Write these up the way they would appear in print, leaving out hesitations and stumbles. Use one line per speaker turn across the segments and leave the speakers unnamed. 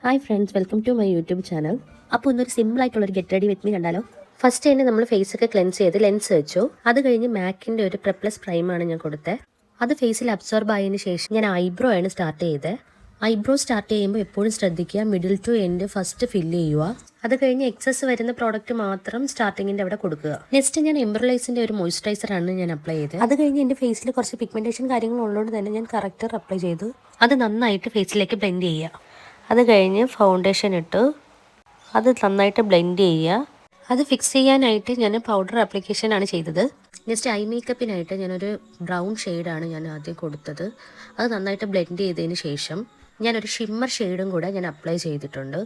Hi friends, welcome to my YouTube channel. അപ്പോൾ ഇന്നൊരു സിമ്പിളായിട്ടുള്ളൊരു ഗെറ്റ് റെഡി വിത്ത് മീ കണ്ടാലോ. ഫസ്റ്റ് തന്നെ നമ്മൾ ഫേസൊക്കെ ക്ലെൻസ് ചെയ്ത് ലെൻസ് വെച്ചു. അത് കഴിഞ്ഞ് മാക്കിൻ്റെ ഒരു പ്രെപ്ലസ് പ്രൈമാണ് ഞാൻ കൊടുത്തത്. അത് ഫേസിൽ അബ്സോർബ് ആയതിനു ശേഷം ഞാൻ ഐബ്രോ ആണ് സ്റ്റാർട്ട് ചെയ്തത്. ഐബ്രോ സ്റ്റാർട്ട് ചെയ്യുമ്പോൾ എപ്പോഴും ശ്രദ്ധിക്കുക, middle two end first fill ചെയ്യുക. അത് കഴിഞ്ഞ് എക്സസ് വരുന്ന പ്രോഡക്റ്റ് മാത്രം സ്റ്റാർട്ടിങ്ങിൻ്റെ അവിടെ കൊടുക്കുക. നെക്സ്റ്റ് ഞാൻ എംബ്രലൈസിൻ്റെ ഒരു മോയ്സ്ചറൈസറാണ് ഞാൻ അപ്ലൈ ചെയ്തത്. അത് കഴിഞ്ഞ് എൻ്റെ ഫേസിൽ കുറച്ച് പിഗ്മെൻറ്റേഷൻ കാര്യങ്ങളുള്ളതുകൊണ്ട് തന്നെ ഞാൻ കറക്റ്റർ അപ്ലൈ ചെയ്തു. അത് നന്നായിട്ട് ഫേസിലേക്ക് ബ്ലെൻഡ് ചെയ്യുക. അത് കഴിഞ്ഞ് ഫൗണ്ടേഷൻ ഇട്ട് അത് നന്നായിട്ട് ബ്ലെൻഡ് ചെയ്യുക. അത് ഫിക്സ് ചെയ്യാനായിട്ട് ഞാൻ പൗഡർ ആപ്ലിക്കേഷനാണ് ചെയ്തത്. നെക്സ്റ്റ് ഐ മേക്കപ്പിനായിട്ട് ഞാനൊരു ബ്രൗൺ ഷെയ്ഡാണ് ഞാൻ ആദ്യം കൊടുത്തത്. അത് നന്നായിട്ട് ബ്ലെൻഡ് ചെയ്തതിന് ശേഷം ഞാനൊരു ഷിമ്മർ ഷെയ്ഡും കൂടെ ഞാൻ അപ്ലൈ ചെയ്തിട്ടുണ്ട്.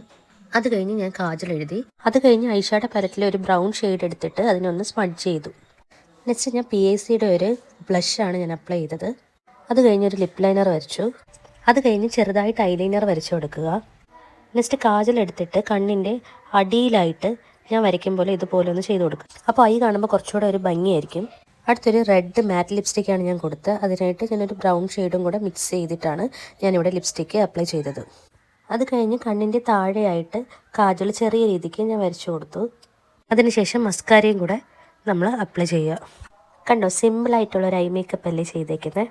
അത് കഴിഞ്ഞ് ഞാൻ കാജൽ എഴുതി. അത് കഴിഞ്ഞ് ഐഷാഡോ പാലറ്റിൽ ഒരു ബ്രൗൺ ഷെയ്ഡ് എടുത്തിട്ട് അതിനൊന്ന് സ്മഡ്ജ് ചെയ്തു. നെക്സ്റ്റ് ഞാൻ PACയുടെ ഒരു ബ്ലഷാണ് ഞാൻ അപ്ലൈ ചെയ്തത്. അത് കഴിഞ്ഞ് ഒരു ലിപ്പ് ലൈനർ വരച്ചു. അത് കഴിഞ്ഞ് ചെറുതായിട്ട് ഐലൈനർ വരച്ചു കൊടുക്കുക. നെക്സ്റ്റ് കാജൽ എടുത്തിട്ട് കണ്ണിൻ്റെ അടിയിലായിട്ട് ഞാൻ വരയ്ക്കും പോലെ ഇതുപോലെ ഒന്ന് ചെയ്ത് കൊടുക്കുക. അപ്പോൾ ഐ കാണുമ്പോൾ കുറച്ചുകൂടെ ഒരു ഭംഗിയായിരിക്കും. അടുത്തൊരു റെഡ് മാറ്റ് ലിപ്സ്റ്റിക്കാണ് ഞാൻ കൊടുത്തത്. അതിനായിട്ട് ഞാനൊരു ബ്രൗൺ ഷെയ്ഡും കൂടെ മിക്സ് ചെയ്തിട്ടാണ് ഞാനിവിടെ ലിപ്സ്റ്റിക്ക് അപ്ലൈ ചെയ്തത്. അത് കഴിഞ്ഞ് കണ്ണിൻ്റെ താഴെയായിട്ട് കാജൽ ചെറിയ രീതിക്ക് ഞാൻ വരച്ചു കൊടുത്തു. അതിനുശേഷം മസ്കാരയും കൂടെ നമ്മൾ അപ്ലൈ ചെയ്യുക. കണ്ടോ, സിമ്പിളായിട്ടുള്ളൊരു ഐ മേക്കപ്പ് അല്ലേ ചെയ്തേക്കുന്നത്.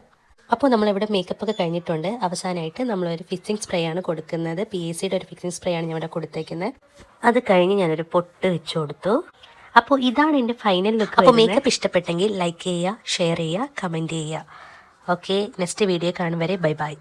അപ്പോൾ നമ്മളിവിടെ മേക്കപ്പ് ഒക്കെ കഴിഞ്ഞിട്ടുണ്ട്. അവസാനമായിട്ട് നമ്മളൊരു ഫിക്സിങ് സ്പ്രേ ആണ് കൊടുക്കുന്നത്. PACയുടെ ഒരു ഫിക്സിങ് സ്പ്രേ ആണ് ഞാൻ ഇവിടെ കൊടുത്തേക്കുന്നത്. അത് കഴിഞ്ഞ് ഞാനൊരു പൊട്ട് വെച്ച് കൊടുത്തു. അപ്പോൾ ഇതാണ് എൻ്റെ ഫൈനൽ ലുക്ക്. അപ്പോൾ മേക്കപ്പ് ഇഷ്ടപ്പെട്ടെങ്കിൽ ലൈക്ക് ചെയ്യുക, ഷെയർ ചെയ്യുക, കമൻറ്റ് ചെയ്യുക. ഓക്കെ, നെക്സ്റ്റ് വീഡിയോ കാണും വരെ ബൈ ബൈ.